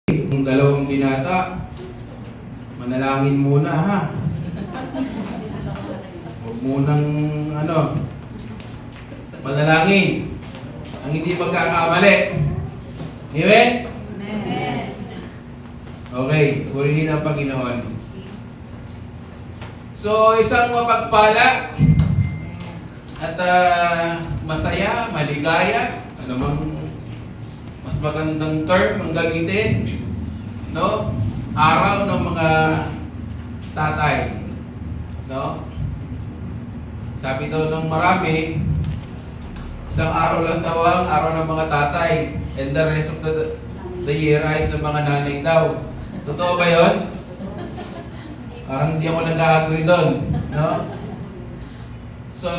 Yung dalawang binata, manalangin muna ha. Huwag munang manalangin. Ang hindi magkakamali. Amen? Amen. Okay, purihin ang Panginoon. So, isang mapagpala at masaya, maligaya, anumang mas magandang term ang gamitin, no? Araw ng mga tatay, no? Sabi daw ng marami, isang araw lang daw ang araw ng mga tatay, and the rest of the year ay sa mga nanay daw. Totoo ba yun? Parang hindi ako nag-agree doon, no? So,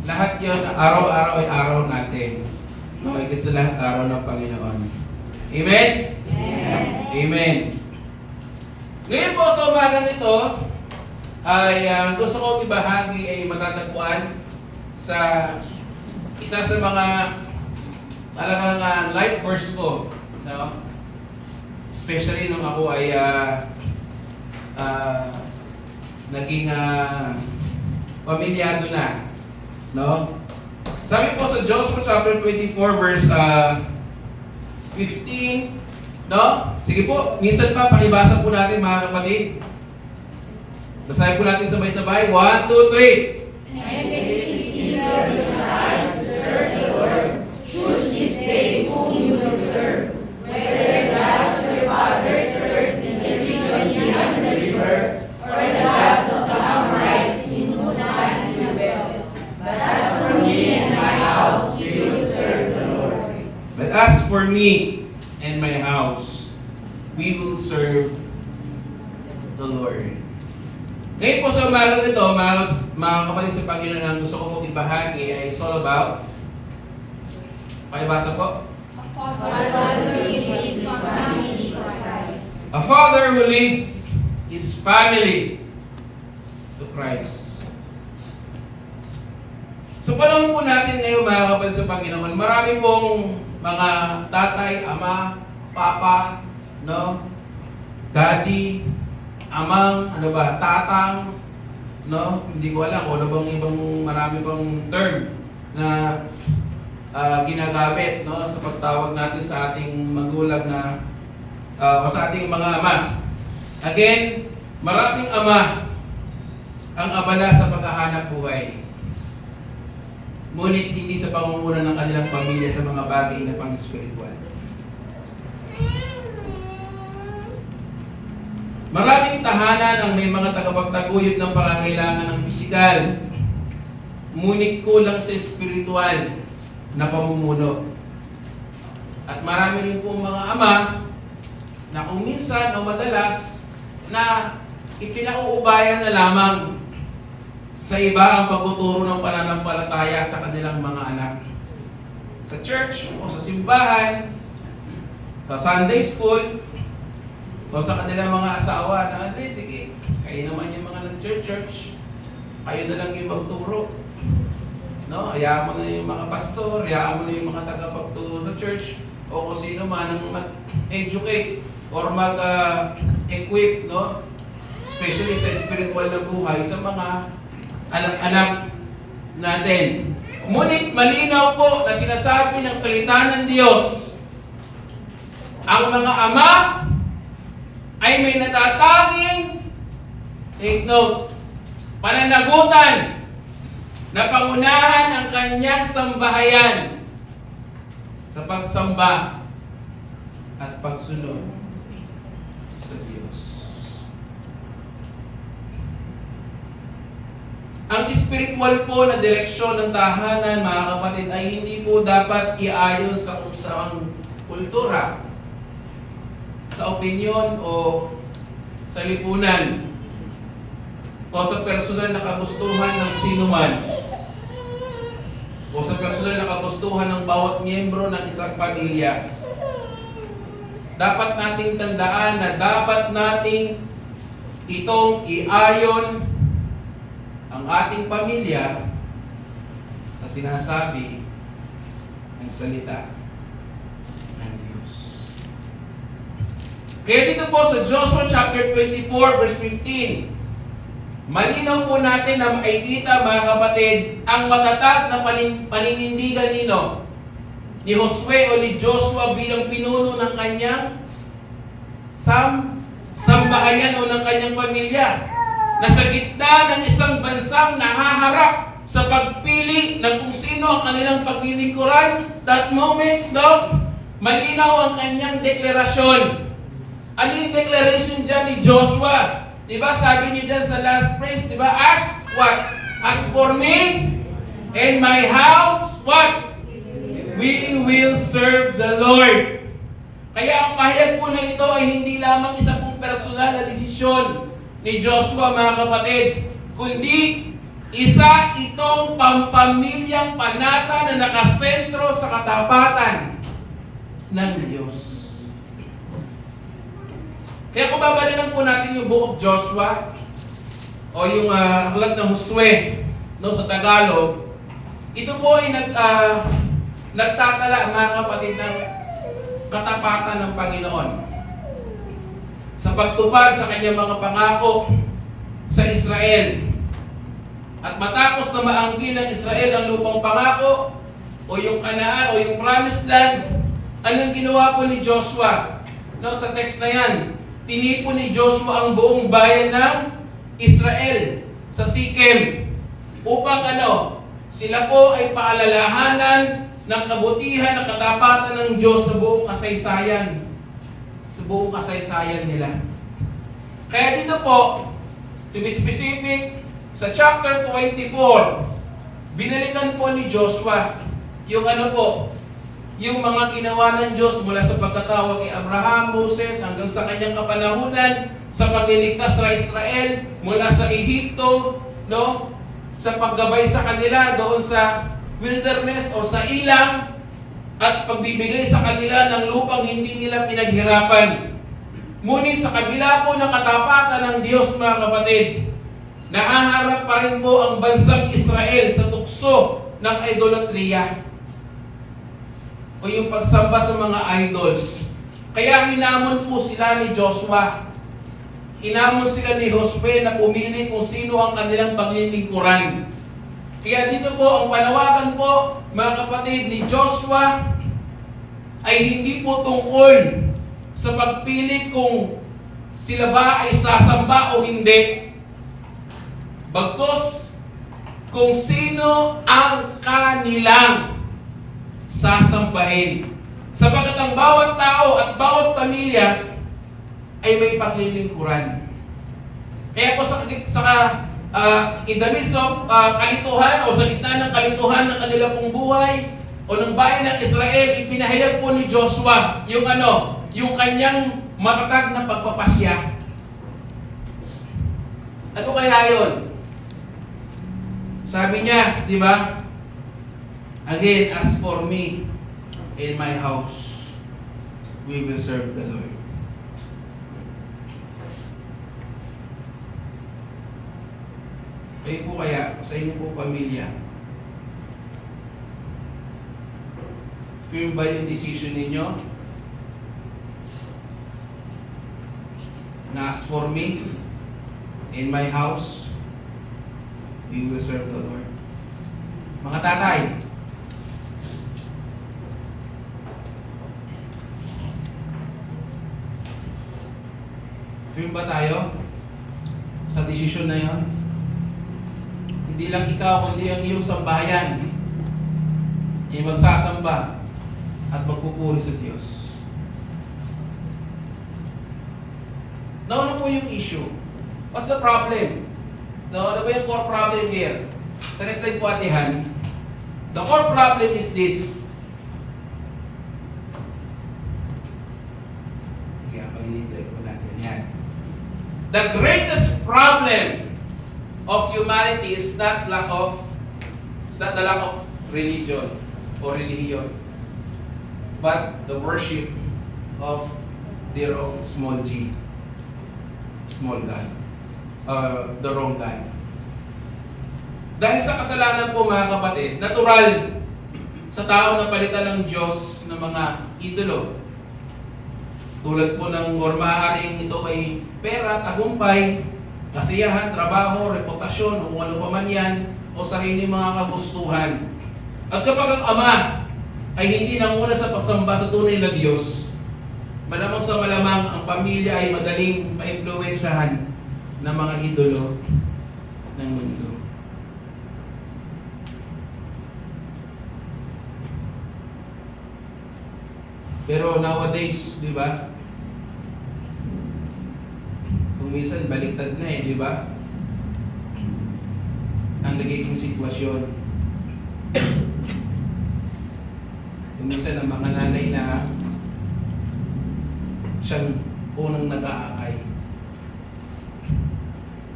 lahat yun, araw-araw ay araw natin. Magiging sa lahat araw ng Panginoon. Amen? Amen. Amen. Ngayon po sa umagang ito, ay gusto kong ibahagi ay matatagpuan sa isa sa mga talagang life verse ko. No? Especially nung ako ay naging pamilyado na. No? Sabi po sa Joshua chapter 24 verse 15, no? Sige po, minsan pa pakibasa po natin mga kapatid. Basahin po natin sabay-sabay. 1, 2, 3. And it is eager in your eyes to serve the Lord. Choose this day whom you will serve, whether the gods your fathers served in the region beyond the river, or the gods of the Amorites in whose land you dwell. But as for me and my house, we will serve the Lord. But as for me and my house, we will serve the Lord. Ngayon po sa umagang ito, mga kapatid sa Panginoon, ang gusto ko pong ibahagi ay it's all about, pakibasa po. A father who leads his family to Christ. So panahon po natin ngayon mga kapatid sa Panginoon, marami pong mga tatay, ama, papa, no? Daddy, amang, tatang, no? Hindi ko alam kung ano bang ibang marami pang term na ginagamit, no? Sa pagtawag natin sa ating magulang na o sa ating mga ama. Again, maraming ama ang abala sa paghahanap buhay. Ngunit hindi sa pangunguna ng kanilang pamilya sa mga bagay na pang-spiritual. Maraming tahanan ang may mga tagapagtaguyod ng pangangailangan ng pisikal, ngunit kulang sa espiritual na pamumuno. At marami rin pong mga ama na kung minsan o madalas na ipinauubayan na lamang sa iba ang pagtuturo ng pananampalataya sa kanilang mga anak. Sa church o sa simbahan, sa Sunday school, o sa kanilang mga asawa na, sige, kayo naman yung mga nag-church, kayo na lang yung magturo. No? Hayaan mo na yung mga pastor, hayaan mo na yung mga tagapagturo sa church, o kung sino man ang mag-educate or mag-equip, no? Especially sa spiritual na buhay, sa mga anak-anak natin. Ngunit malinaw po na sinasabi ng salita ng Diyos, ang mga ama ay may natatanging, take note, pananagutan na pangunahan ang kanyang sambahayan sa pagsamba at pagsunod sa Diyos. Ang spiritual po na direksyon ng tahanan, mga kapatid, ay hindi po dapat iayon sa kultura, sa opinyon o sa lipunan o sa personal na kagustuhan ng sinuman o sa personal na kagustuhan ng bawat miyembro ng isang pamilya. Dapat nating tandaan na dapat nating itong iayon ang ating pamilya sa sinasabi ng salita ng Diyos. Kaya dito po sa Joshua chapter 24 verse 15, malinaw po natin na makikita mga kapatid ang matatag na paninindigan ni Josue o ni Joshua bilang pinuno ng kanyang sambahayan o ng kanyang pamilya na sa gitna ng isang bansang nahaharap sa pagpili ng kung sino ang kanilang paglilingkuran. That moment, malinaw ang kanyang deklarasyon. Ano yung declaration dyan ni Joshua? Diba sabi niyo dyan sa last phrase, diba? As what? As for me and my house, what? We will serve the Lord. Kaya ang pahayag po na ito ay hindi lamang isa pong personal na desisyon ni Joshua mga kapatid, kundi isa itong pampamilyang panata na nakasentro sa katapatan ng Diyos. Kaya kung babalikan po natin yung Book of Joshua o yung aklat ng Josue sa Tagalog, ito po ay nagtatala mga kapatid ng katapatan ng Panginoon sa pagtupad sa kanyang mga pangako sa Israel. At matapos na maangkin ng Israel ang lupang pangako o yung Kanaan o yung Promised Land, anong ginawa po ni Joshua? Sa text na yan, tinipon ni Joshua ang buong bayan ng Israel sa Sikem upang sila po ay paalalahanan ng kabutihan ng katapatan ng Diyos sa buong kasaysayan. Sa buong kasaysayan nila. Kaya dito po, to be specific, sa chapter 24, binalikan po ni Joshua yung yung mga ginawa ng Diyos mula sa pagkatawag kay Abraham, Moses, hanggang sa kanyang kapanahunan, sa pagliligtas sa Israel, mula sa Ehipto, sa paggabay sa kanila doon sa wilderness o sa ilang, at pagbibigay sa kanila ng lupang hindi nila pinaghirapan. Ngunit sa kabila po ng katapatan ng Diyos mga kapatid, nahaharap pa rin po ang bansang Israel sa tukso ng idolatria o yung pagsamba sa mga idols. Kaya hinamon po sila ni Joshua. Hinamon sila ni Josue na pumili kung sino ang kanilang paglilingkuran. Kaya dito po, ang panawagan po, mga kapatid, ni Joshua ay hindi po tungkol sa pagpili kung sila ba ay sasamba o hindi. Bagkus, kung sino ang kanilang sasambahin. Sapagkat ang bawat tao at bawat pamilya ay may paglilingkuran. Kaya po in the midst of kalituhan o sa gitna ng kalituhan ng kanila pong buhay o ng bayan ng Israel, ipinahayag po ni Joshua yung kanyang matatag na pagpapasya. Ano kaya yun? Sabi niya, di ba? Again, as for me and my house, we will serve the Lord. Kayo po kaya, sa inyo po pamilya, firm ba yung decision ninyo? Na as for me and my house, we will serve the Lord. Mga tatay, firm ba tayo sa desisyon na yon? Hindi lang ikaw, kundi ang iyong sambahayan ay magsasamba at magpupuri sa Diyos. Ano po yung issue? What's the problem? Ano ba yung core problem here? Sa next slide po atihan. The core problem is this. Kaya pag-initiate po natin yan. The greatest problem of humanity is not the lack of religion or religion, but the worship of their own small g, small god, the wrong god. Dahil sa kasalanan po mga kapatid, natural sa tao na palitan ng Diyos ng mga idolo. Tulad po ng or maaaring ito ay pera, tagumpay, kasiyahan, trabaho, reputasyon, o kung ano pa man yan, o sarili mga kagustuhan. At kapag ang ama ay hindi nanguna sa pagsamba sa tunay na Diyos, malamang sa malamang ang pamilya ay madaling maimpluwensyahan ng mga idolo ng mundo. Pero nowadays, di ba? Kung minsan baliktad na di ba? Ang nagiging sitwasyon. Kung minsan ang mga nanay na siyang unang nag-aakay.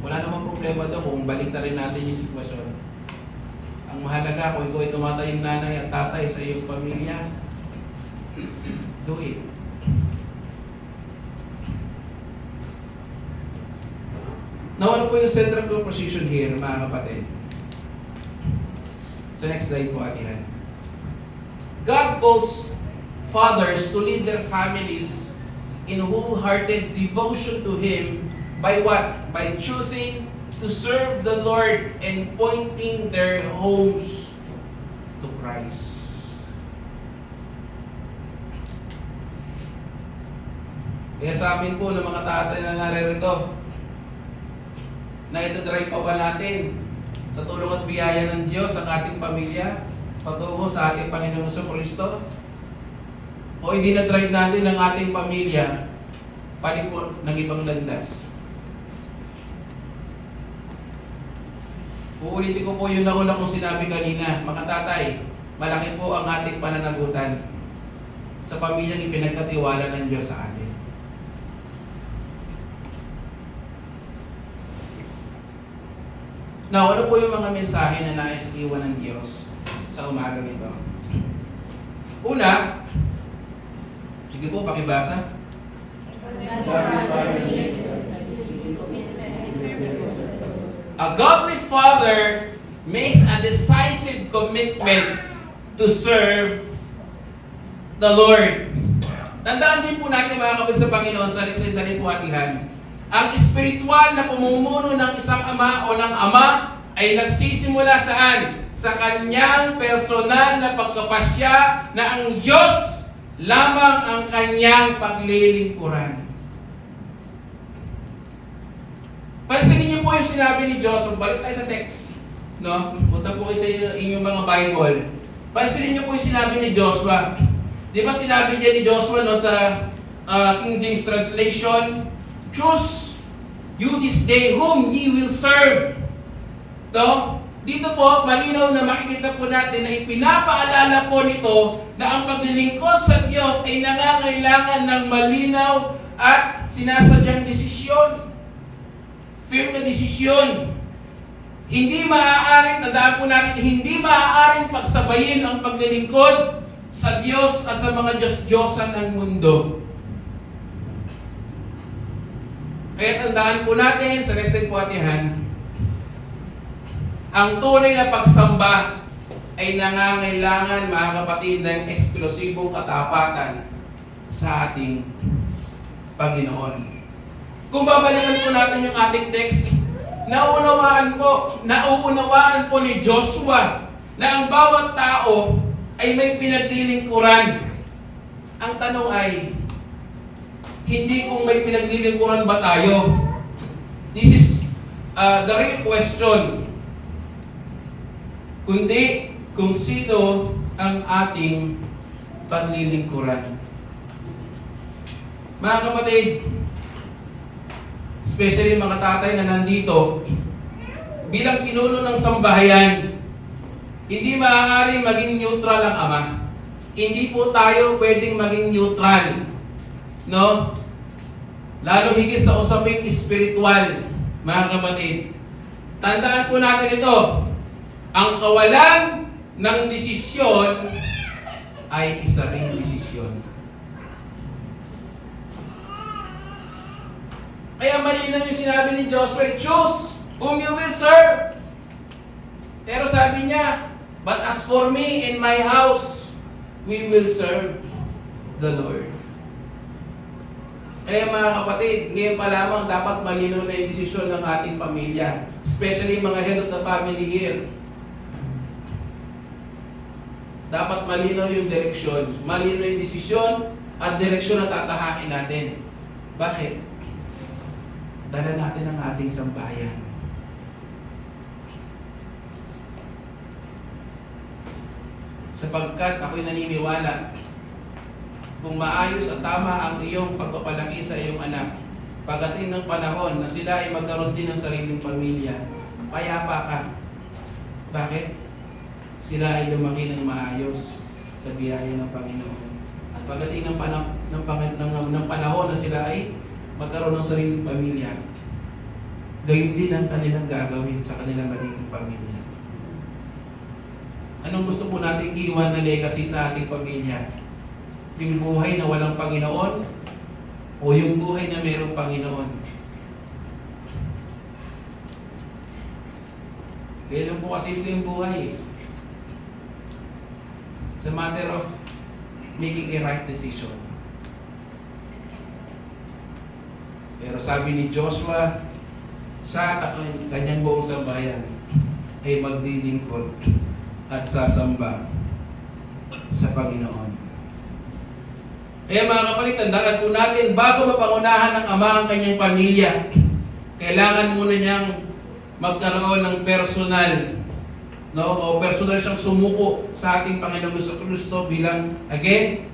Wala namang problema daw kung baliktad rin natin yung sitwasyon. Ang mahalaga kung ikaw ay tumatayong nanay at tatay sa iyong pamilya, do it. Now, ano po yung central proposition here, mga kapatid? So next slide po, atihan. God calls fathers to lead their families in wholehearted devotion to Him by what? By choosing to serve the Lord and pointing their homes to Christ. Kaya sa amin po ng mga tatay na naririto, na ito-drive pa ba natin sa tulong at biyaya ng Diyos ang ating pamilya patungo sa ating Panginoong Kristo? O hindi na-drive natin ang ating pamilya paliko ng ibang landas? Uulitin ko po yung nauna kong sinabi kanina, mga tatay, malaki po ang ating pananagutan sa pamilyang ipinagkatiwala ng Diyos sa atin. Now, ano po yung mga mensahe na nais iwan ng Diyos sa umagang ito? Una, sige po, pakibasa. A godly father makes a decisive commitment to serve the Lord. Tandaan din po natin mga kapatid sa Panginoon sa rin po atihan. Ang espiritual na pamumuno ng isang ama o ng ama ay nagsisimula saan? Sa kanyang personal na pagkapasya na ang Diyos lamang ang kanyang paglilingkuran. Pansinin niyo po yung sinabi ni Joshua. Balik tayo sa text. No? Punta po kayo sa inyong mga Bible. Pansinin niyo po yung sinabi ni Joshua. Di ba sinabi niya ni Joshua sa King James Translation, choose you this day whom ye will serve. No? Dito po, malinaw na makikita po natin na ipinapaalala po nito na ang paglilingkod sa Diyos ay nangangailangan ng malinaw at sinasadyang desisyon. Firm na desisyon. Hindi maaaring, tandaan po natin, hindi maaaring pagsabayin ang paglilingkod sa Diyos at sa mga Diyos-Diyosan ng mundo. Kaya tandaan po natin sa next slide po atihan, ang tunay na pagsamba ay nangangailangan, mga kapatid, ng eksklusibong katapatan sa ating Panginoon. Kung babalikan po natin yung ating text, nauunawaan po ni Joshua na ang bawat tao ay may pinaglilingkuran. Ang tanong ay, hindi kung may pinaglilingkuran ba tayo. This is the real question. Kundi kung sino ang ating paglilingkuran. Mga kapatid, especially mga tatay na nandito, bilang pinuno ng sambahayan, hindi maaari maging neutral ang ama. Hindi po tayo pwedeng maging neutral. No? Lalo higit sa usaping espiritual, mga kapatid. Tandaan po natin ito. Ang kawalan ng desisyon ay isa ring desisyon. Kaya malinaw yung sinabi ni Joshua, choose whom you will serve. Pero sabi niya, but as for me and my house, we will serve the Lord. Kaya mga kapatid, ngayon pa lamang dapat malinaw na yung desisyon ng ating pamilya. Especially mga head of the family here. Dapat malinaw yung direksyon, malinaw yung desisyon at direksyon na tatahakin natin. Bakit? Dala natin ang ating sambahayan. Sapagkat ako'y naniniwala, kung maayos at tama ang iyong pagpapalaki sa iyong anak, pagdating ng panahon na sila ay magkaroon din ng sariling pamilya, payapa ka. Bakit? Sila ay lumaki ng maayos sa biyaya ng Panginoon. At pagdating ng panahon na sila ay magkaroon ng sariling pamilya, gayon din ang kanilang gagawin sa kanilang magiging pamilya. Anong gusto po natin iwan na legacy sa ating pamilya? Yung buhay na walang Panginoon o yung buhay na mayroong Panginoon? Kaya lang po kasimple yung buhay. It's a matter of making a right decision. Pero sabi ni Joshua, sa kanyang buong sambayan ay magdilingkod at sasamba sa Panginoon. Kaya mga kapatid, tandaan po natin, bago mapangunahan ng Ama ang kanyang pamilya, kailangan muna niyang magkaroon ng personal, no? O personal siyang sumuko sa ating Panginoong Kristo bilang, again,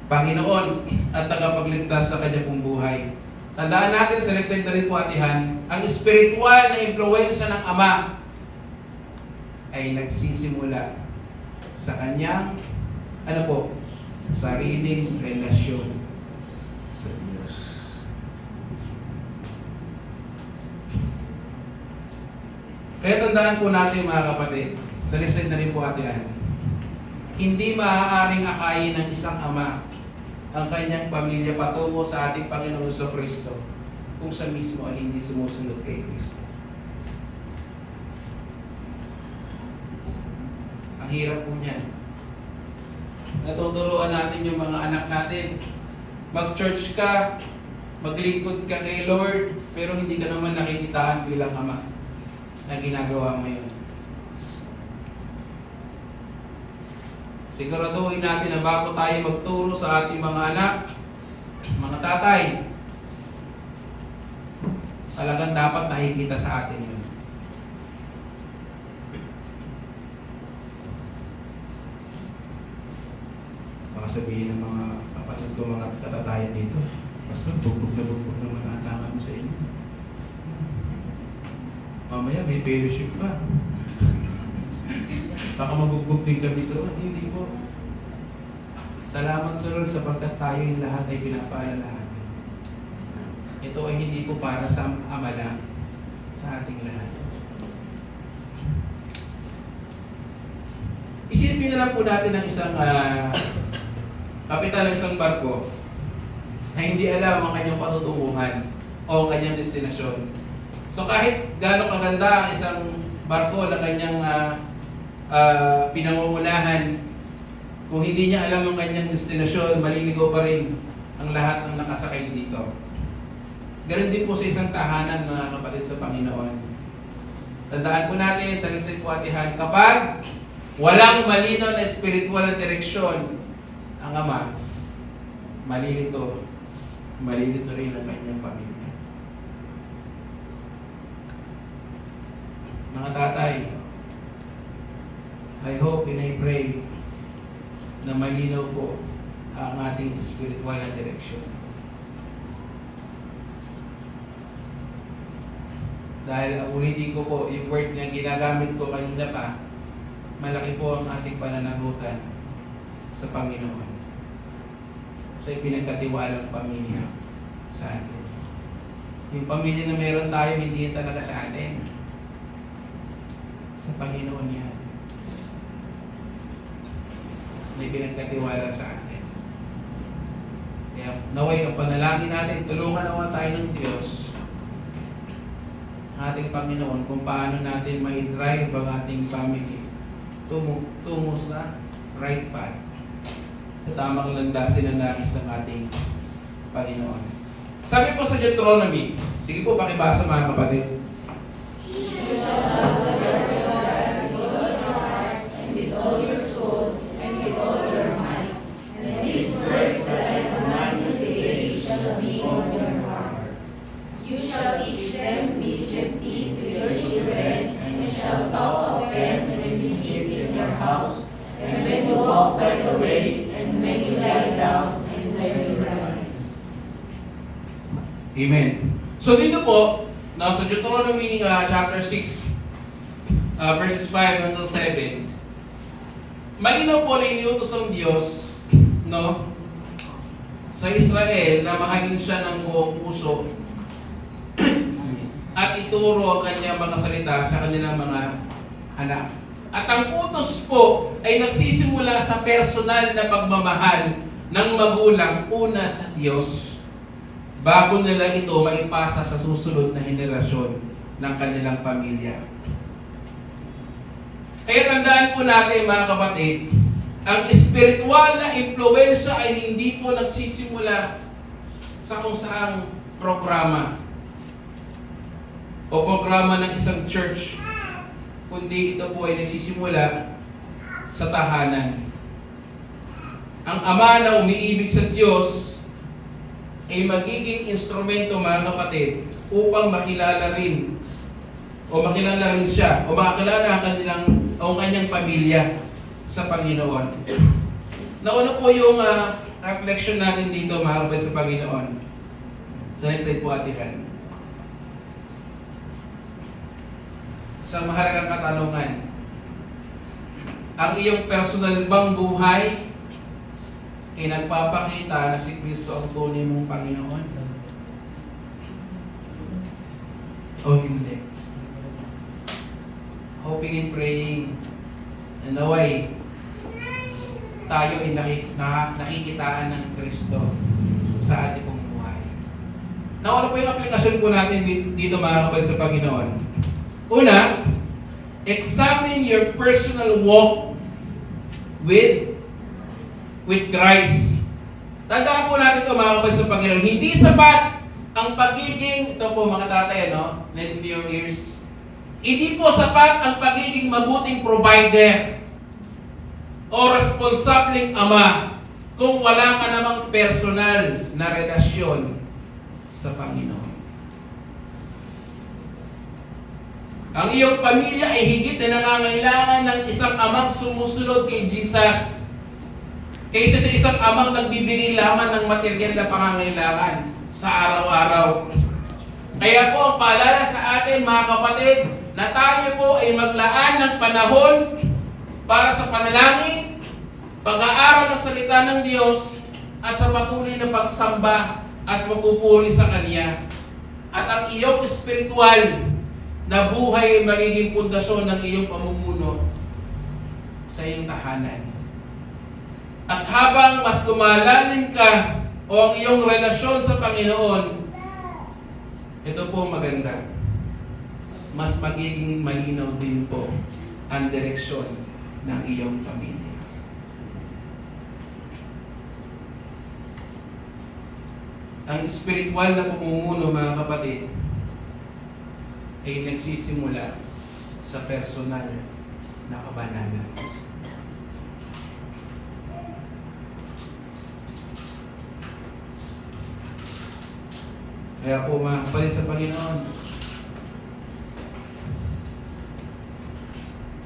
Panginoon at tagapagligtas sa kanyang pong buhay. Tandaan natin, sa next slide na rin po atihan, ang spiritual na impluwensya ng Ama ay nagsisimula sa kanyang, sariling relasyon sa Diyos. Kaya tandaan po natin mga kapatid, sa next slide na rin po atihan, hindi maaaring akayin ng isang ama ang kanyang pamilya patungo sa ating Panginoong Kristo kung siya mismo ay hindi sumusunod kay Kristo. Ang hirap po niyan. Natuturuan natin yung mga anak natin. Mag-church ka, maglingkod ka kay Lord, pero hindi ka naman nakikitaan bilang ama na ginagawa mo yun. Siguraduhin natin na bago tayo magturo sa ating mga anak, mga tatay, talagang dapat nakikita sa atin yun. Baka sabihin ng mga kapatid ko, mga katatayan dito, Pastor, bugbog naman ang tama mo sa inyo. Mamaya may fellowship pa. Baka mabugbog din kami doon. Hindi po. Salamat sa Lord sapagkat tayo yung lahat ay pinapaalalahan. Ito ay hindi po para sa ama lang, sa ating lahat. Isipin na lang po natin ang isang kapitan ng isang barko na hindi alam ang kanyang patutunguhan o ang kanyang destinasyon. So kahit gaano kaganda ang isang barko na kanyang pinangungunahan, kung hindi niya alam ang kanyang destinasyon, maliligaw pa rin ang lahat ng nakasakay dito. Ganon din po sa isang tahanan, mga kapatid sa Panginoon. Tandaan po natin sa listed po atihan, kapag walang malinaw na spiritual na direksyon ang ama, malilito rin ang kanyang pamilya. Mga tatay, I hope and I pray na malinaw po ang ating spiritual na direksyon. Dahil ulitin ko po, yung word na ginagamit ko kanina pa, malaki po ang ating pananagutan sa Panginoon. Sa ipinagkatiwalang pamilya sa atin. Yung pamilya na meron tayo, hindi yan talaga sa atin. Sa Panginoon yan. May pinagkatiwala sa atin. Kaya naway ang panalangin natin, tulungan naman tayo ng Diyos, ating Panginoon, kung paano natin mai-drive ang ating family tungo sa right path, sa tamang landasin na nais ng ating Panginoon. Sabi po sa Deuteronomy, sige po, pakibasa mga kapatid. And with all your soul, and with all your might. And these words that I command you today shall be on your heart. You shall teach them diligently to your children, and shall talk of them when you sit in your house, and when you walk by the way, and when you lie down, and when you rise. Amen. So dito po, sa Deuteronomy chapter 6, verses 5 hanggang 7, malinaw po na iniutos ng Diyos, no, sa Israel na mahalin siya ng buong puso at ituro ang kanyang mga salita sa kanilang mga anak. At ang utos po ay nagsisimula sa personal na pagmamahal ng magulang una sa Diyos bago nila ito maipasa sa susunod na henerasyon ng kanilang pamilya. Kaya tandaan po natin mga kapatid, ang espiritual na impluwensya ay hindi po nagsisimula sa kung saang programa o programa ng isang church, kundi ito po ay nagsisimula sa tahanan. Ang ama na umiibig sa Diyos ay magiging instrumento mga kapatid upang makilala rin siya o makilala ang kanyang pamilya sa Panginoon. Nauna po yung reflection natin dito mga kapatid sa Panginoon. Sa next slide po atihan. Isang mahalagang katanungan. Ang iyong personal bang buhay ay nagpapakita na si Kristo ang tunay mong Panginoon? O hindi? Hoping and praying na naway tayo ay nakikitaan ng Kristo sa ating pong buhay. Nauna po yung aplikasyon po natin dito mga kapatid sa Panginoon. Una, examine your personal walk with Christ. Tandaan po natin ito mga kapatid sa Panginoon. Hindi sapat ang pagiging, ito po mga tatay, lend me your ears. Hindi po sapat ang pagiging mabuting provider o responsableng ama kung wala ka namang personal na relasyon sa Panginoon. Ang iyong pamilya ay higit na nangangailangan ng isang amang sumusunod kay Jesus kaysa sa isang amang nagbibigay lamang ng material na pangangailangan sa araw-araw. Kaya po ang paalala sa atin mga kapatid na tayo po ay maglaan ng panahon para sa panalangin, pag-aaral ng salita ng Diyos at sa patuloy na pagsamba at pagpupuri sa Kanya. At ang iyong espiritual na buhay ay magiging pundasyon ng iyong pamumuno sa iyong tahanan. At habang mas lumalalim ka o ang iyong relasyon sa Panginoon, ito po maganda. Mas magiging malinaw din po ang direksyon ng iyong pamilya. Ang spiritual na pamumuno mga kapatid ay nagsisimula sa personal na kabanalan. Kaya po mga kapatid sa Panginoon,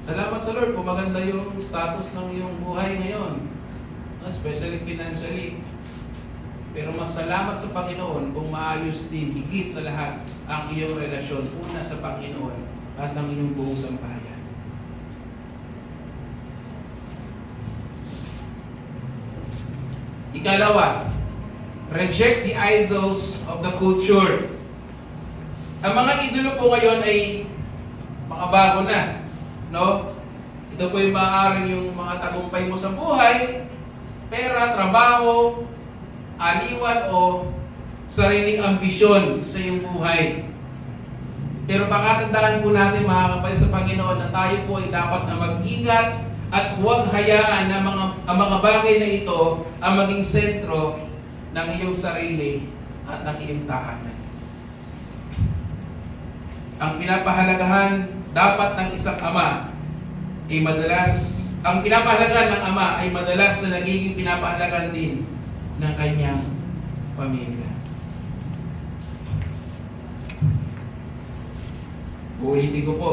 salamat sa Lord kung maganda yung status ng iyong buhay ngayon, especially financially. Pero mas salamat sa Panginoon kung maayos din, higit sa lahat, ang iyong relasyon una sa Panginoon at ng iyong buong sambahayan. Ikalawa, reject the idols of the culture. Ang mga idolo po ngayon ay makabago na. No? Ito po yung maaaring yung mga tagumpay mo sa buhay, pera, trabaho, aliwan o sariling ambisyon sa iyong buhay. Pero pakatandaan po natin mga kapatid sa Panginoon na tayo po ay dapat na mag-ingat at huwag hayaan na ang mga bagay na ito ang maging sentro ng iyong sarili at ng iyong tahanan. Ang pinapahalagahan dapat ng isang ama ay ang pinapahalagahan ng ama ay madalas na nagiging pinapahalagahan din ng kanyang pamilya. Uulitin ko po,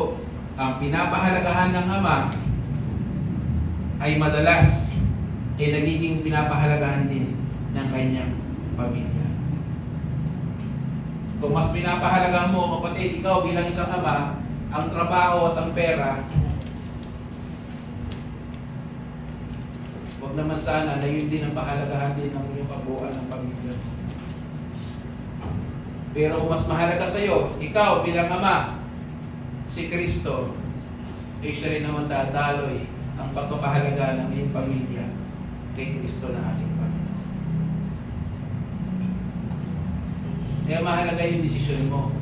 ang pinapahalagahan ng ama ay madalas ay nagiging pinapahalagahan din ng kanyang pamilya. Kung mas pinapahalagahan mo, kapatid, ikaw bilang isang ama, ang trabaho at ang pera, huwag naman sana na yun din ang pahalagahan din ng iyong kabuuan ng pamilya. Pero kung mas mahalaga sa iyo, ikaw bilang ama, si Kristo, ay siya rin naman dadaloy ang pagpapahalaga ng iyong pamilya kay Kristo na ating Panginoon. Kaya mahalaga yung desisyon mo.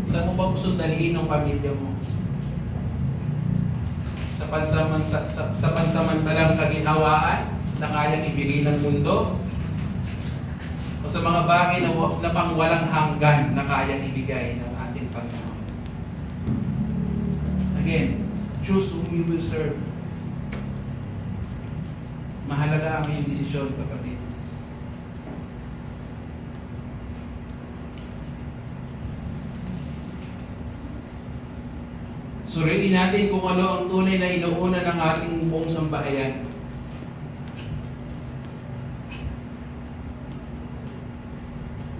Saan mo ba gusto dalihin ng pamilya mo? Sa pansamantalang kaginhawaan na kayang ibigay ng mundo? O sa mga bagay na pang walang hanggan na kayang ibigay ng ating Panginoon? Again, choose whom you will serve. Mahalaga ang iyong desisyon, kapatid. Suriin natin kung ano ang tunay na inuuna ng ating buong sambahayan.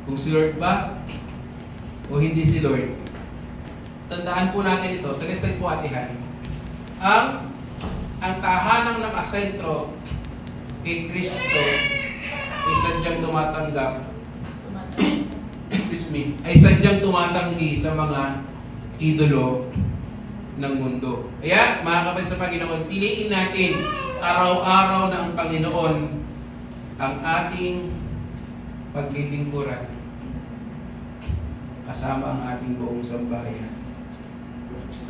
Kung si Lord ba o hindi si Lord. Tandaan po natin ito, sa listay po atihan. Ang tahanang nakasentro kay Kristo ay sadyang tumatanggap ay sadyang tumatanggi sa mga idolo ng mundo. Kaya, mga kapatid sa Panginoon, piliin natin araw-araw na ang Panginoon ang ating paglilingkuran kasama ang ating buong sambahayan.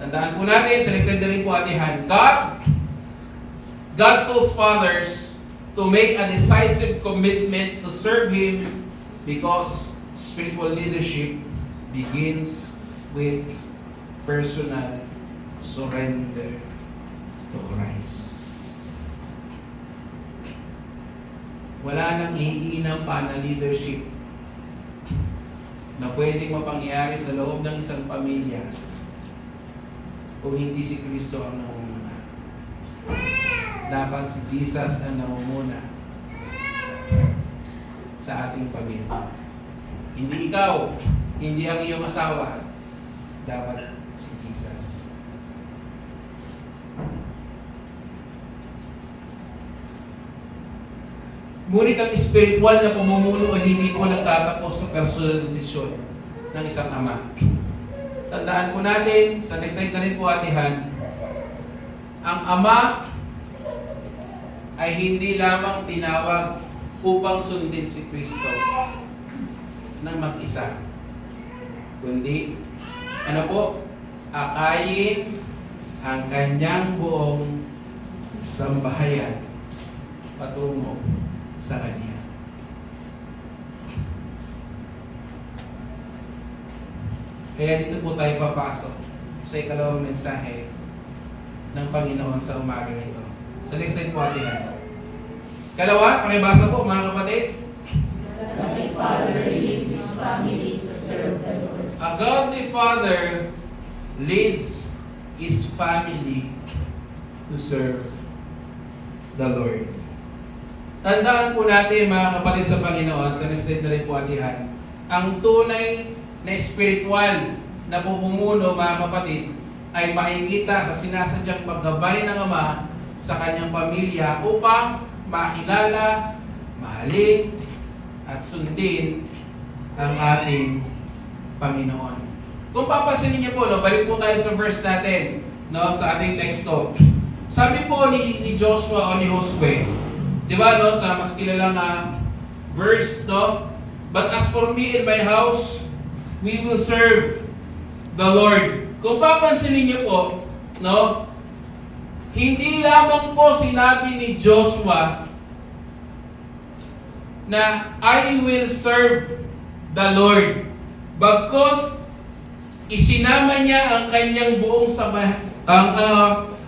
Tandaan po natin, sa listed na rin po atihan, God calls fathers to make a decisive commitment to serve Him because spiritual leadership begins with personal surrender to Christ. Wala nang iinam pa na leadership na pwedeng mapangyari sa loob ng isang pamilya kung hindi si Kristo ang nangunguna. Dapat si Jesus ang nangunguna sa ating pamilya. Hindi ikaw, hindi ang iyong asawa, dapat si Jesus. Ngunit ang spiritual na pamumuno ay hindi po nagtatapos sa personal desisyon ng isang ama. Tandaan po natin, sa next slide na rin po atihan, ang ama ay hindi lamang tinawag upang sundin si Kristo ng mag-isa, kundi, akayin ang kanyang buong sambahayan patungo sa Kanya. Kaya dito po tayo papasok sa ikalawang mensahe ng Panginoon sa umaga ito. Sa next slide po atin. Kalawa, pakibasa po mga kapatid. The Father leads His family to serve the Lord. A godly father leads his family to serve the Lord. Tandaan po natin mga kapatid sa Panginoon, sa next slide na rin po atihan, ang tunay na spiritual na pumumuno mga kapatid ay makikita sa sinasadyang paggabay ng Ama sa kanyang pamilya upang makilala, mahalin, at sundin ang ating Panginoon. Kung papansinin niyo po, balik po tayo sa verse natin, sa ating teksto. Sabi po ni Joshua o ni Josue, di ba, sa mas kilalang verse, but as for me and my house, we will serve the Lord. Kung papansinin niyo po, hindi lamang po sinabi ni Joshua na I will serve the Lord. Bagkus isinama niya ang kanyang buong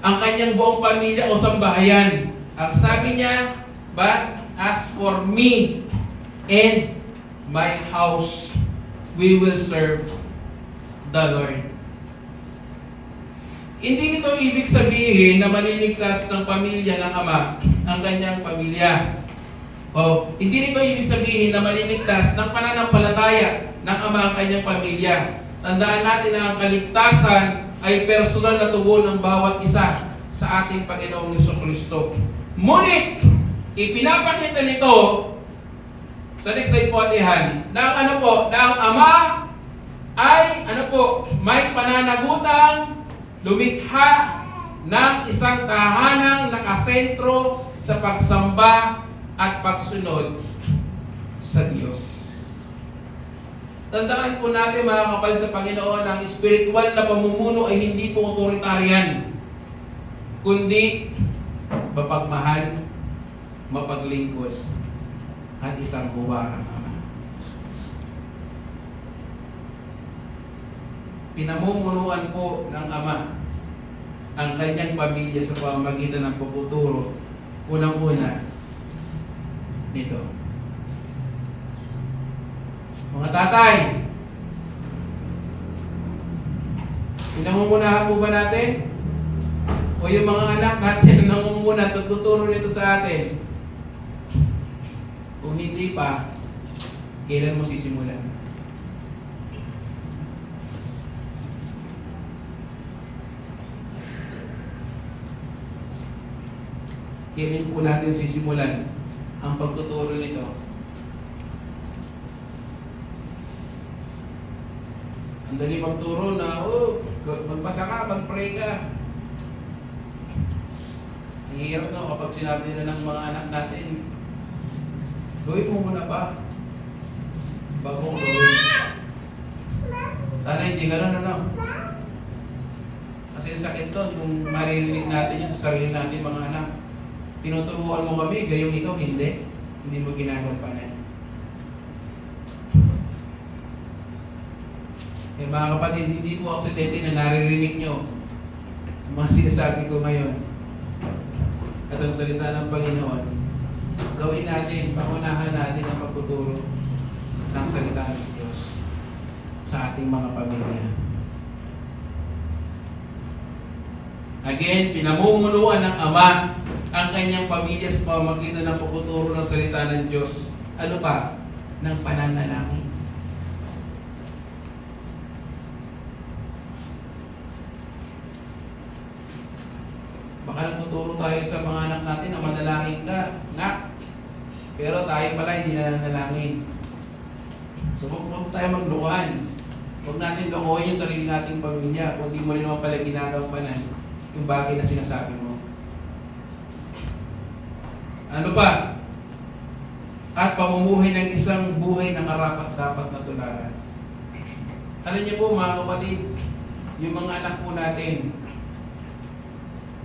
ang kanyang buong pamilya o sambahayan. Ang sabi niya, but as for me and my house, we will serve the Lord. Hindi nito ibig sabihin na maliligtas ng pamilya ng ama ang kanyang pamilya. O hindi nito ibig sabihin na maliligtas ng pananampalataya ng ama ang kanyang pamilya. Tandaan natin na ang kaligtasan ay personal na tugon ng bawat isa sa ating Panginoong Jesucristo. Ngunit, ipinapakita nito sa next slide po atihan, na ang ama ay may pananagutang lumikha ng isang tahanang nakasentro sa pagsamba at pagsunod sa Diyos. Tandaan po natin mga kapal sa Panginoon, ang spiritual na pamumuno ay hindi po authoritarian, kundi mapagmahal, mapaglingkod, at isang huwarang ama. Pinamumunuan po ng ama ang kanyang pamilya sa pamamagitan ng pagtuturo, unang-una, nito. Mga tatay, pinamumunahan po ba natin? O yung mga anak natin ang namumuna, tututuro nito sa atin? Kung hindi pa, kailan mo sisimulan? Kailan po natin sisimulan ang pagtuturo nito? Ang dali magturo na, magpasa ka, mag-pray ka. Ang hirap na kapag sinabi nila ng mga anak natin, gawin mo muna ba? Bago mo gawin. Sana hindi ganun, Kasi sakit to kung maririnig natin yun sa sarili natin mga anak. Tinuturuan mo kami, gayong ikaw, hindi. Hindi mo ginagampanan. Mga kapatid, hindi po ako na naririnig nyo ang mga sinasabi ko ngayon. At ang salita ng Panginoon, gawin natin, pangunahan natin ang pagtuturo ng salita ng Diyos sa ating mga pamilya. Again, pinamumunuan ng ama ang kanyang pamilya sa pamamagitan ng pagtuturo ng salita ng Diyos. Ano pa? Ng pananalangin. Baka nagtuturo tayo sa mga anak natin na manalangin ka, nak. Pero tayo pala hindi na nanalangin. So huwag tayo maglukuhan. Huwag natin lukuhin yung sarili nating pamilya kung di mo rin naman pala ginagampanan yung bagay na sinasabi mo. Ano pa? At pamumuhay ng isang buhay na karapat-dapat na tularan. Alam niyo po mga kapatid, yung mga anak po natin,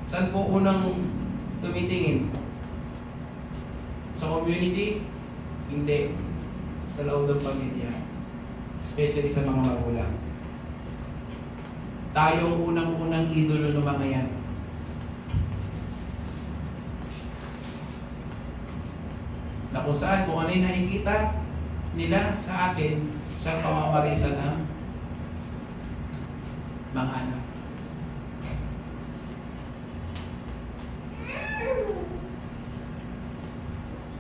saan po unang tumitingin? Sa community? Hindi. Sa loob ng pamilya. Especially sa mga magulang. Tayo ang unang-unang idolo ng mga yan. Na kung saan, kung ano yung nakikita nila sa atin, sa pamamarisan ng mga anak.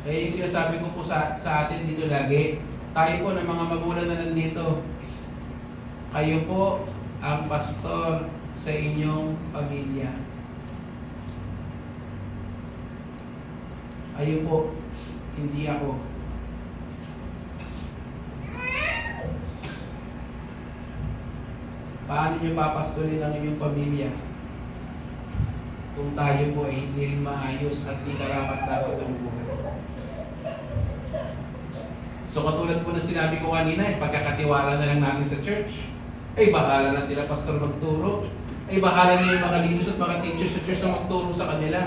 Eh, yung sinasabi ko po sa atin dito lagi, tayo po ng mga magulang na nandito, kayo po ang pastor sa inyong pamilya. Kayo po, hindi ako. Paano nyo papastorin ang inyong pamilya kung tayo po ay hindi rin maayos at di karapat-dapat ang buhay? So katulad po na sinabi ko kanina, pagkakatiwala na lang natin sa church, ay bahala na sila pastor magturo, ay bahala na yung mga leaders at mga teachers sa church na magturo sa kanila.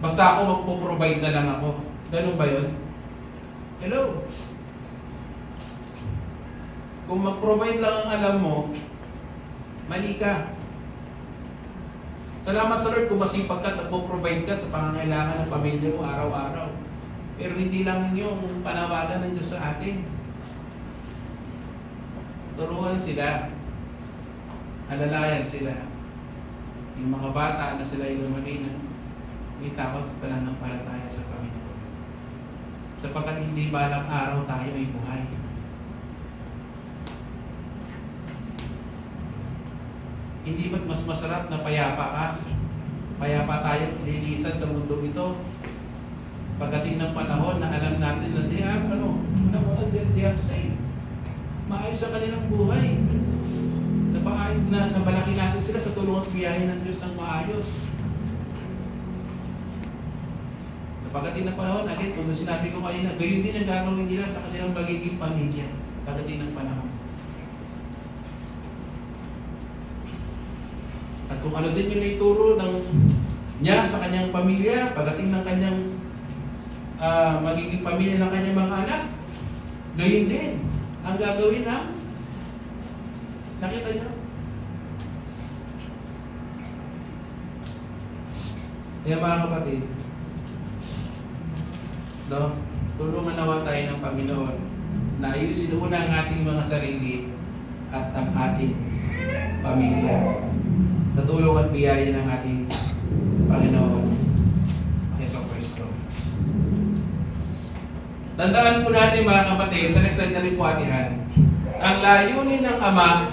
Basta ako magpo-provide na lang ako. Ganun ba yun? Hello? Kung mag-provide lang ang alam mo, mali ka. Salamat sa Lord kung masipag ka at nagpo-provide ka sa pangangailangan ng pamilya mo araw-araw. Pero hindi lang yun yung panawagan ng Diyos sa atin. Turuan sila. Alalayan sila. Yung mga bata na sila ilumali na may takot pananampalataya sa Panginoon. Sapagkat hindi balang araw tayo ay buhay. Hindi ba't mas masarap na payapa ka? Payapa tayo ililisan sa mundo ito. Pagdating ng panahon na alam natin na they are safe. Maayos sa kanilang buhay. Nabalaki natin sila sa tulong at biyaya ng Diyos ng maayos. Pagdating ng panahon, again, kung sinabi ko kanina, gayon din ang gagawin nila sa kanilang magiging pamilya. Pagdating ng panahon. At kung ano din yung naituro niya sa kanyang pamilya, pagdating ng kanyang magiging pamilya ng kanyang mga anak, gayon din ang gagawin na nakita niyo? Kaya mga kapatid, tulungan nawa tayo ng Panginoon na ayusin una ang ating mga sarili at ang ating pamilya sa tulong at biyaya ng ating Panginoon Jesucristo. Tandaan po natin mga kapatid, sa next slide na rin po atihan, ang layunin ng Ama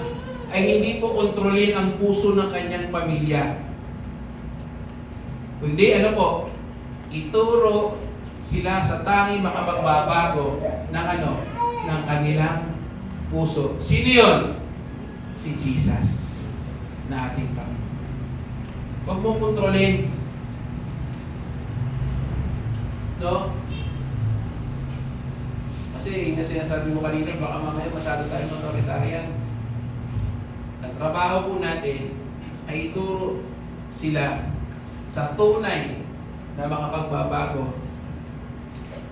ay hindi po kontrolin ang puso ng kanyang pamilya. Kundi ituro sila sa tanging makapagbabago ng kanilang puso. Sino yun? Si Jesus na ating Panginoon. Huwag mong kontrolin. No? Kasi yung sinasabi mo kanina, baka mamaya masyado tayong authoritarian. Ang trabaho po natin ay ituro sila sa tunay na makapagbabago.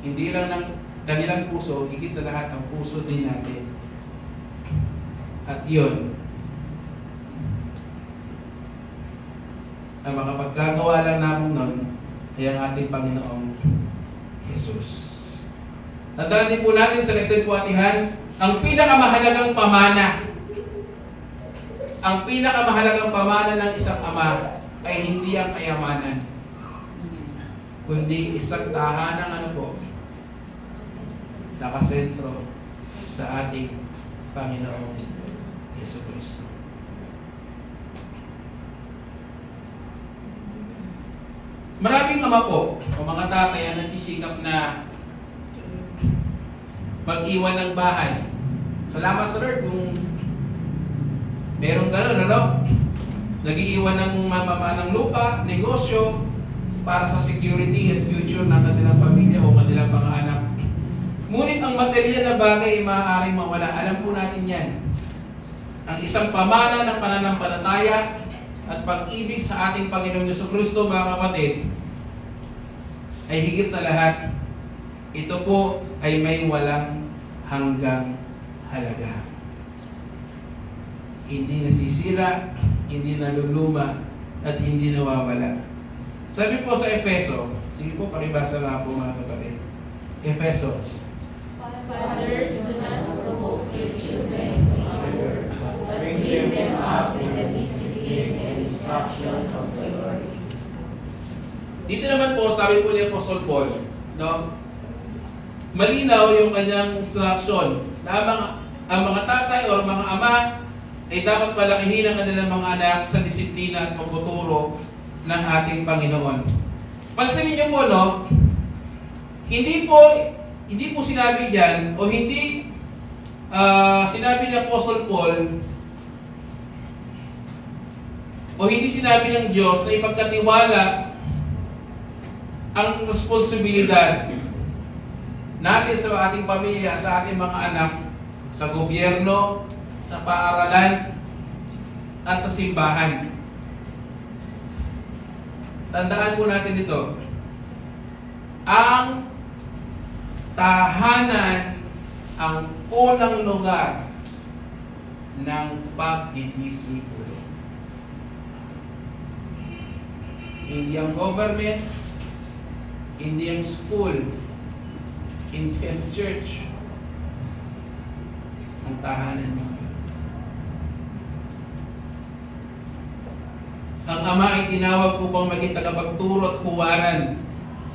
Hindi lang ng kanilang puso, higit sa lahat ng puso din natin. At yun, ang makapagkagawa lang namin nun ay ang ating Panginoong Jesus. Tandaan din po natin sa next po atihan, ang pinakamahalagang pamana ng isang ama ay hindi ang kayamanan, kundi isang tahanang nakasentro sa ating Panginoong Jesucristo. Maraming ama po o mga tatay ang nagsisikap na mag-iwan ng bahay. Salamat sa Lord kung meron gano'n, nag-iiwan ng ng lupa, negosyo, para sa security at future ng kanilang pamilya o kanilang mga anak. Ngunit ang material na bagay ay maaaring mawala. Alam po natin yan. Ang isang pamana ng pananampalataya at pag-ibig sa ating Panginoong Jesucristo, mga kapatid, ay higit sa lahat, ito po ay may walang hanggang halaga. Hindi nasisira, hindi naluluma, at hindi nawawala. Sabi po sa Efeso, sige po, paribasa nga po mga kapatid. Efeso. Fathers, do not provoke your children to anger, but bring them up in the discipline and instruction of the Lord. Dito naman po, sabi po ni Apostle Paul, malinaw yung kanyang instruction na ang mga tatay o mga ama ay dapat palakihin ang kanilang mga anak sa disiplina at pagtuturo ng ating Panginoon. Pansinin niyo po, hindi po sinabi diyan o hindi sinabi ni Apostle Paul o hindi sinabi ng Diyos na ipagkatiwala ang responsibilidad natin sa ating pamilya, sa ating mga anak, sa gobyerno, sa paaralan, at sa simbahan. Tandaan po natin ito. Ang tahanan ang unang lugar ng pagdidisipulo. Hindi ang government, hindi ang school, hindi ang church, ang tahanan ng Diyos. Ang Ama ay tinawag upang maging tagapagturo at huwaran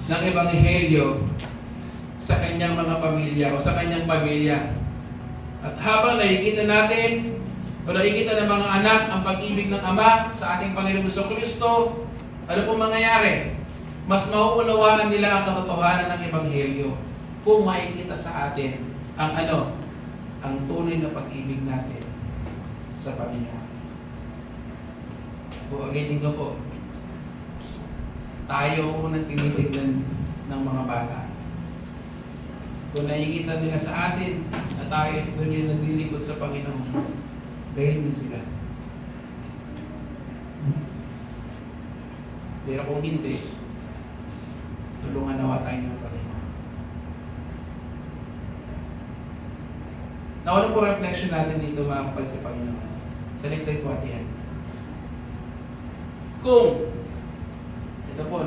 ng Ebanghelyo sa kanyang mga pamilya o sa kanyang pamilya. At habang nakikita natin o nakikita ng mga anak ang pag-ibig ng Ama sa ating Panginoong Jesucristo, ano pong mangyayari? Mas mauunawaan nila ang katotohanan ng Ebanghelyo kung makikita sa atin ang ang tunay na pag-ibig natin sa pamilya. Ulitin ko po, tayo unang tinitignan ng mga bata. Kung nakikita nila sa atin na tayo ay naglilingkod sa Panginoon, gayon din sila. Pero kung hindi, tulungan nawa tayo ng Panginoon. Nauna po reflection natin dito mga kapal sa Panginoon. Sa next slide po atihan. Kung, ito po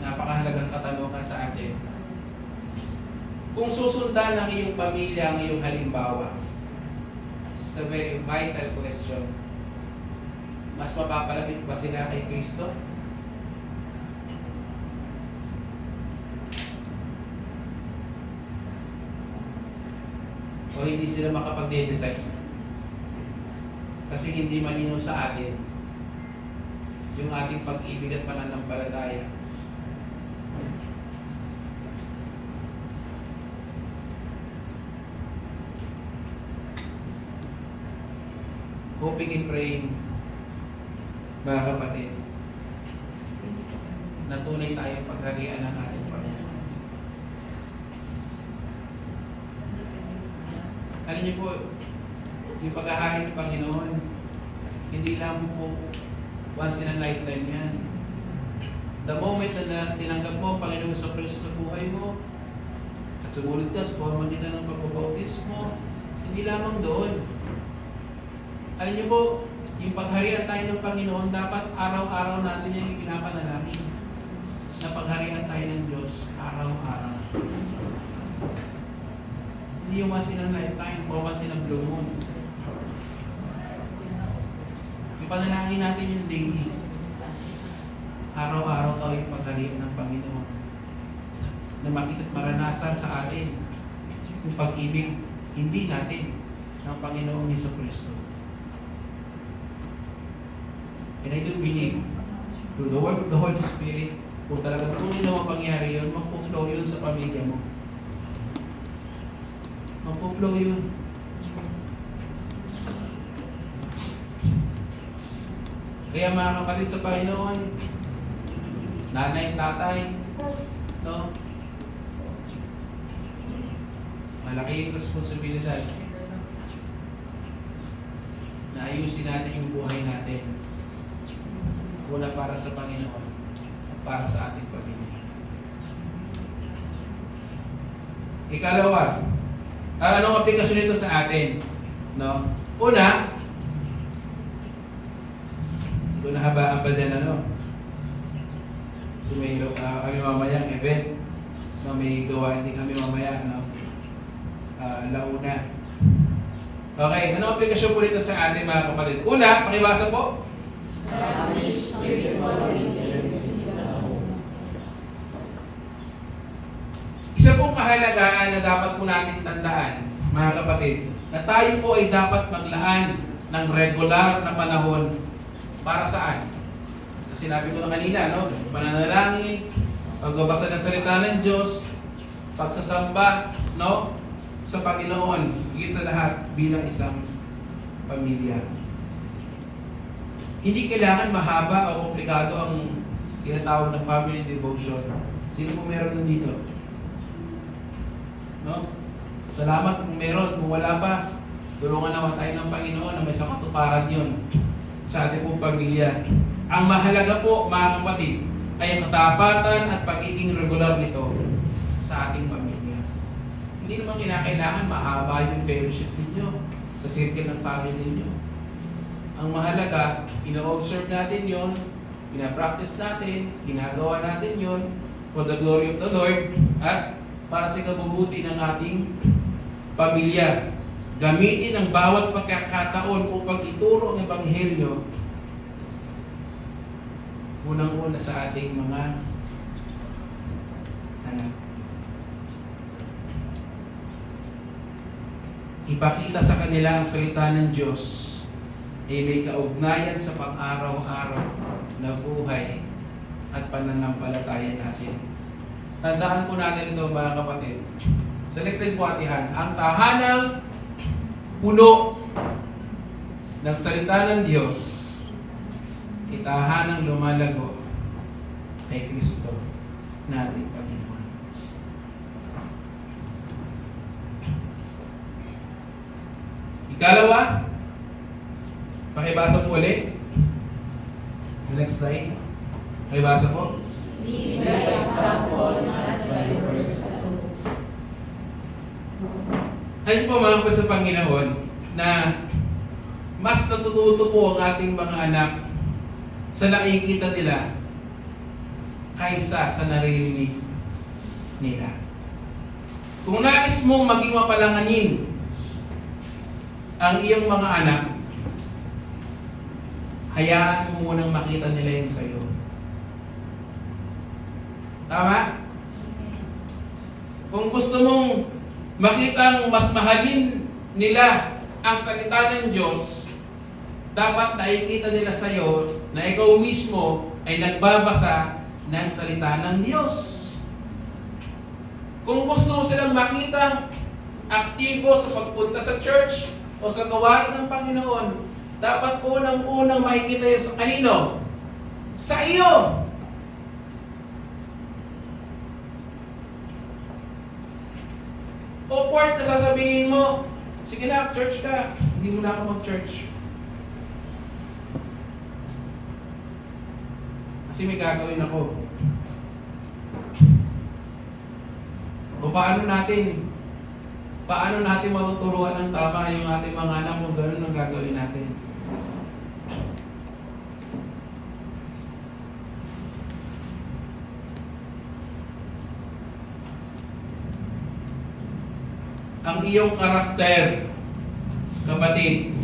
napakahalagang katanungan sa atin. Kung susundan ng iyong pamilya ang iyong halimbawa, it's a very vital question. Mas mapapalapit ba sila kay Kristo? O hindi sila makapag-decide? Kasi hindi malinaw sa atin yung ating pag-ibig at pananampalataya. Hoping and praying, mga kapatid, na tunay tayong pagharian ng ating Panginoon. Alam niyo po, yung paghahari ng Panginoon, hindi lang po once in a lifetime yan. The moment na tinanggap mo ang Panginoon sa Kristo sa buhay mo, at sumunod ka sa pamamagitan ng pagbabautismo, hindi lamang doon. Alam niyo po, yung pagharian tayo ng Panginoon, dapat araw-araw natin yung pinapanalangin. Na pagharian tayo ng Diyos, araw-araw. Hindi yung once in a lifetime, o once in a blue moon. Ipanalangin natin yung daily. Araw-araw tayo yung pagharian ng Panginoon. Na makita at maranasan sa atin yung pag-ibig, hindi natin, ng Panginoong Jesucristo. And I do believe, through the work of the Holy Spirit, kung talagang tunay na mapangyari yun, magpo-flow yun sa pamilya mo. Magpo-flow yun. Kaya mga kapatid sa Panginoon, nanay, tatay, malaki yung responsibilidad na ayusin natin yung buhay natin. Una para sa Panginoon at para sa ating pamilya. Ikalawa, anong aplikasyon nito sa atin? Una, kung nahabaan pa din so may kami mamaya ang event, may gawain din kami mamaya, launa. Okay, anong aplikasyon po nito sa ating mga kapatid? Una, pakibasa po. Isa pong kahalagaan na dapat po natin tandaan, mga kapatid, na tayo po ay dapat maglaan ng regular na panahon para saan? So, sinabi ko na kanina, pananalangin, pagbabasa ng salita ng Diyos, pagsasamba, sa Panginoon, higit sa lahat bilang isang pamilya. Hindi kailangan mahaba o komplikado ang tinatawag na family devotion. Sino po meron nun dito? Salamat kung meron. Kung wala pa, tulungan naman tayo ng Panginoon na may sa katuparan yun sa ating pong pamilya. Ang mahalaga po, mga kapatid, ay ang katapatan at pagiging regular nito. sa ating pamilya. Hindi naman kinakailangan mahaba yung fellowship ninyo sa circle ng family ninyo. Ang mahalaga, ino-observe natin yon, pinapractice natin, ginagawa natin yon for the glory of the Lord at para sa kabubuti ng ating pamilya. Gamitin ang bawat pagkakataon upang ituro ang Ebanghelyo unang-una sa ating mga anak. Ipakita sa kanila ang salita ng Diyos ay may kaugnayan sa pang-araw-araw na buhay at pananampalataya natin. Tandaan po natin ito mga kapatid. Sa next time po atihan, ang tahanang puno ng salita ng Diyos, itahanang lumalago kay Kristo nating Panginoon. Ikalawa, pakibasa po ulit. Sa next slide. Pakibasa po. Lead by example, not by words alone. Ayun po mga kapatid sa Panginoon na mas natututo po ang ating mga anak sa nakikita nila kaysa sa naririnig nila. Kung nais mong maging mapalanganin ang iyong mga anak, hayaan mo munang makita nila yun sa iyo. Tama? Kung gusto mong makitang mas mahalin nila ang salita ng Diyos, dapat nakikita nila sa iyo na ikaw mismo ay nagbabasa ng salita ng Diyos. Kung gusto mo silang makitang aktibo sa pagpunta sa church o sa gawain ng Panginoon, dapat unang-unang makikita yun sa kanino? Sa iyo! O part na sasabihin mo, sige na, church ka, hindi mo na ako mag-church. Kasi may gagawin ako. O paano natin matuturuan ng tama yung ating mga anak kung gano'n ang gagawin natin? Ang iyong karakter, kapatid,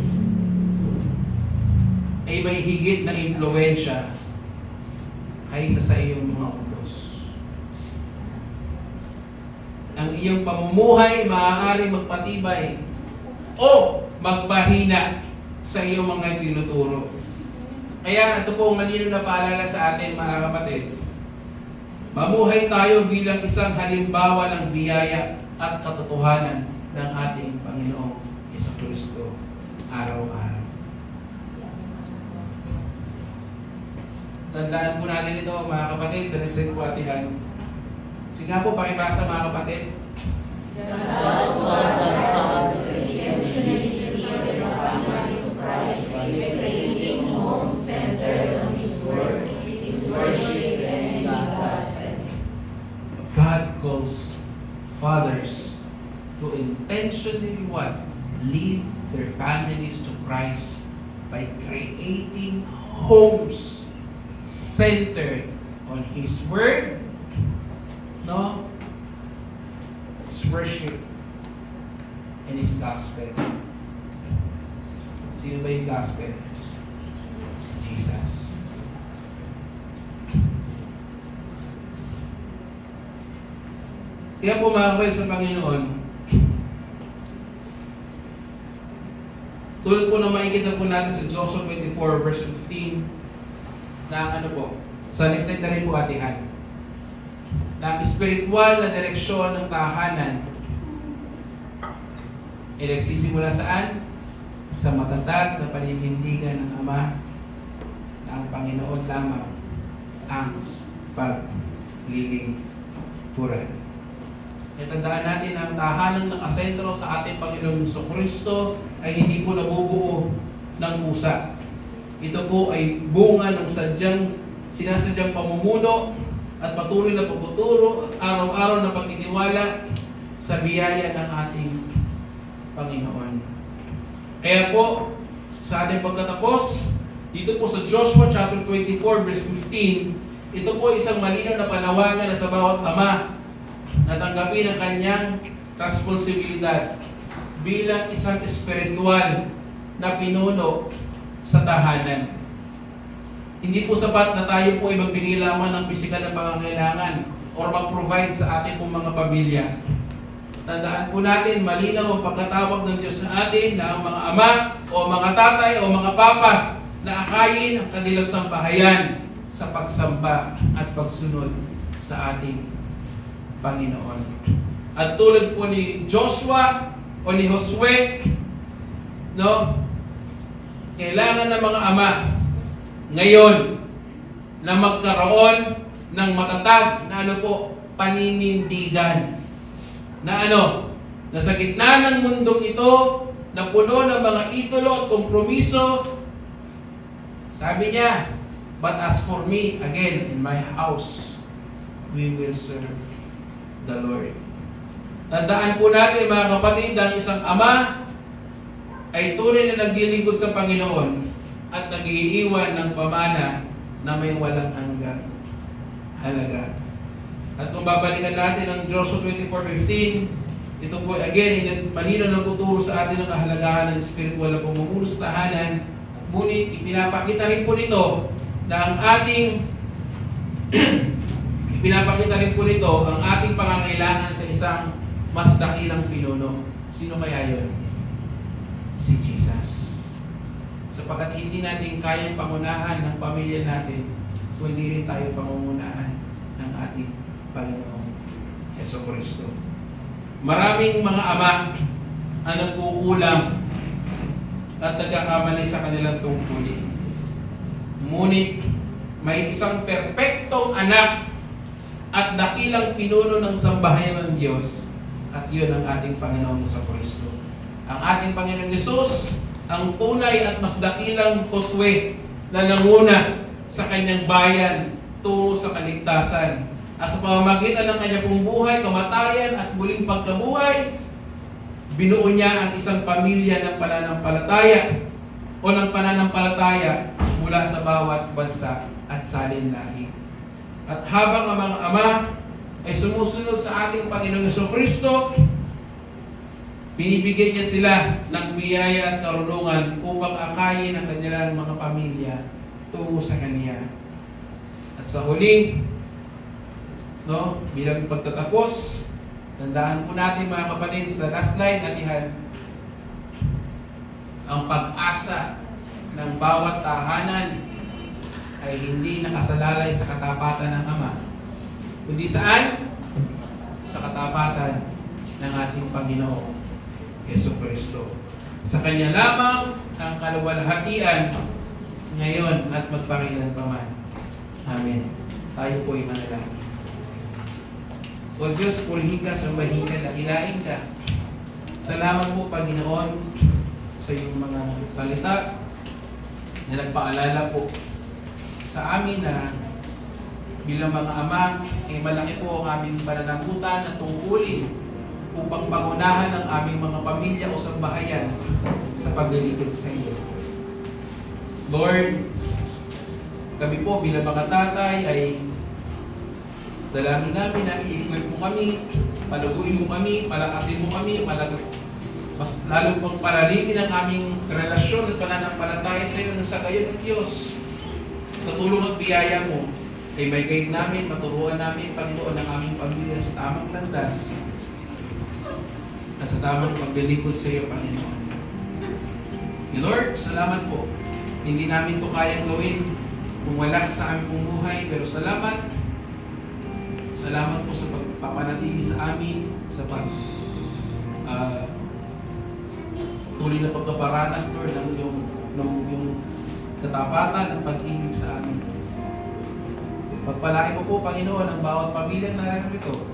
ay may higit na impluwensya kaysa sa iyong mga utos. Ang iyong pamumuhay maaari magpatibay o magpahina sa iyong mga tinuturo. Kaya ito po ang malinaw na paalala sa atin mga kapatid. Mamuhay tayo bilang isang halimbawa ng biyaya at katotohanan ng ating Panginoong Jesucristo araw-araw. Tandaan po natin ito mga kapatid sa next po atihan. Sige nga po, pakibasa mga kapatid. God so loved the world, intentionally redeemed the families of Christ by creating homes centered on His Word, His worship, and His gospel. God calls fathers to intentionally what? Lead their families to Christ by creating homes centered on His Word, no? His worship, and His gospel. Sino ba yung gospel? Jesus. Kaya po mga kapatid sa Panginoon, tulad po na makikita po natin sa Joshua 24 verse 15 na ano po, sa next slide na rin po atihan, na ang spiritual na direksyon ng tahanan ay nagsisimula saan? Sa matatag na paninindigan ng Ama na ang Panginoon lamang ang paglilingkuran. Kaya tandaan natin na ang tahanang nakasentro sa ating Panginoong Jesucristo ay hindi po nabubuo ng pusa. Ito po ay bunga ng sinasadyang pamumuno at patuloy na pagtuturo, araw-araw na pagtitiwala sa biyaya ng ating Panginoon. Kaya po, sa ating pagkatapos, dito po sa Joshua chapter 24 verse 15, ito po isang malinaw na panawagan na sa bawat ama na tanggapin ang kanyang responsibilidad bilang isang espiritual na pinuno sa tahanan. Hindi po sapat na tayo po ay magbigay lamang ng pisikal na pangangailangan o mag-provide sa ating pong mga pamilya. Tandaan po natin, malinaw ang pagkatawag ng Diyos sa atin na ang mga ama o mga tatay o mga papa na akayin ang kanilang sambahayan sa pagsamba at pagsunod sa ating Panginoon. At tulad po ni Joshua o ni Josue, no? Kailangan ng mga ama ngayon na magkaroon ng matatag na paninindigan. Na na sa gitna ng mundong ito, na puno ng mga idolo at kompromiso, sabi niya, but as for me, again, in my house, we will serve the Lord. Tandaan po natin mga kapatid, ang isang ama ay tunay na naglilingkod sa Panginoon at nag-iiwan ng pamana na may walang hanggang halaga. At kung babalikan natin ang Joshua 24:15, ito po again, malinaw na tuturo sa atin ang kahalagahan ng spiritual na pamumuno sa tahanan. Ngunit ipinapakita rin po nito na ang ating ipinapakita rin po nito ang ating pangangailangan sa isang mas dakilang pinuno. Sino kaya yun? Si Jesus. Sapagkat hindi natin kayang pangunahan ng pamilya natin, kundi rin tayo pangungunahan ng ating Panginoon Jesucristo. Maraming mga ama ang nagkukulang at nagkakamali sa kanilang tungkulin. Ngunit may isang perpektong anak at dakilang pinuno ng sambahayan ng Diyos, at yun ang ating Panginoon Jesucristo. Ang ating Panginoon Jesus, ang tunay at mas dakilang Josue na nanguna sa kanyang bayan tungo sa kaligtasan. At sa pamamagitan ng kanyang pong buhay, kamatayan at muling pagkabuhay, binuo niya ang isang pamilya ng pananampalataya o ng pananampalataya mula sa bawat bansa at salin lahi. At habang ang mga ama ay sumusunod sa ating Panginoong Jesucristo, binibigyan niya sila ng biyaya at karunungan upang akayin ang kanilang mga pamilya tungo sa Kanya. At sa huli, bilang pagtatapos, tandaan po natin mga kapatid sa last slide atihan, ang pag-asa ng bawat tahanan ay hindi nakasalalay sa katapatan ng Ama, kundi saan? Sa katapatan ng ating Panginoon Jesucristo. Sa Kanya lamang ang kaluwalhatian ngayon at magpakailanman. Amen. Tayo po ay manalangin. O Diyos, purihin ka, sambahin ka, dakilain ka. Salamat po, Panginoon, sa iyong mga salita na nagpaalala po sa amin na bilang mga ama, malaki po ang aming pananagutan at tungkulin upang pangunahan ang aming mga pamilya o sambahayan sa paglilingkod sa iyo. Lord, kami po bilang mga tatay ay dalangin namin na i-equip mo kami, palaguin mo kami, palakasin mo kami, mas lalo pang paralimin ang aming relasyon at pananampalataya sa iyo sa gayon ng Diyos. Sa tulong at biyaya mo, ay may guide namin, maturuan namin, Panginoon, ang aming pamilya sa tamang landas na sa tamang paglilingkod sa iyo, Panginoon. Lord, salamat po. Hindi namin ito kayang gawin kung wala sa aming pong buhay, pero salamat. Salamat po sa pagpapanatili sa amin, sa tuloy na pagkaparanas, Lord, ng yung katapatan at pag-ibig sa amin. Pagpalain mo po, Panginoon, ang bawat pamilya na narito.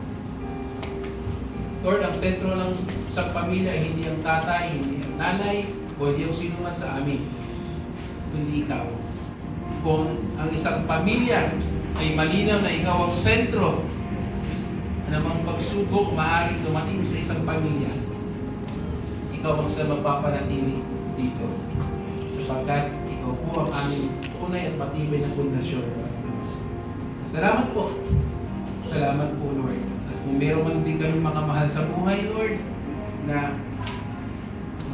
Lord, ang sentro ng isang pamilya ay hindi ang tatay, hindi ang nanay, o hindi ang sino man sa amin, kundi ikaw. Kung ang isang pamilya ay malinaw na ikaw ang sentro. Anumang pagsubok maaaring dumating sa isang pamilya, ikaw ang sa magpapanatili dito. Sapagkat ikaw po ang aming tunay at matibay na pundasyon. Salamat po. Salamat po, Lord. At kung meron man din kami mga mahal sa buhay, Lord, na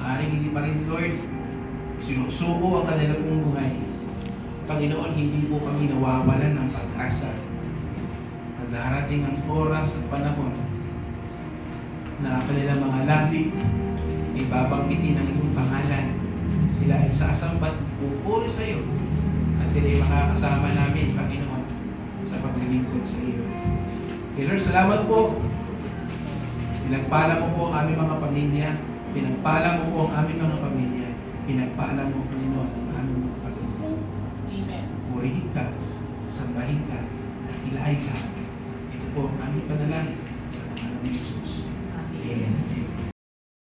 maaaring hindi pa rin, Lord, sinusuko ang kanilang buhay. Panginoon, hindi po kami nawawalan ng pag-asa. At darating ang oras at panahon na kanilang mga labi ay babanggitin ang iyong pangalan. Sila ay sasambat, pupuri sa iyo. At sila ay makakasama namin, Panginoon, sa paglilingkod sa iyo. Lord, salamat po. Pinagpala mo po ang aming mga pamilya. Pinagpala mo po ang aming mga pamilya. Pinagpala mo, Panginoon, ang aming mga pamilya. Amen. Purihin ka, sambahin ka, dakilain ka. Ito po ang aming panalangin sa pangalan ni Jesus. Amen. Amen.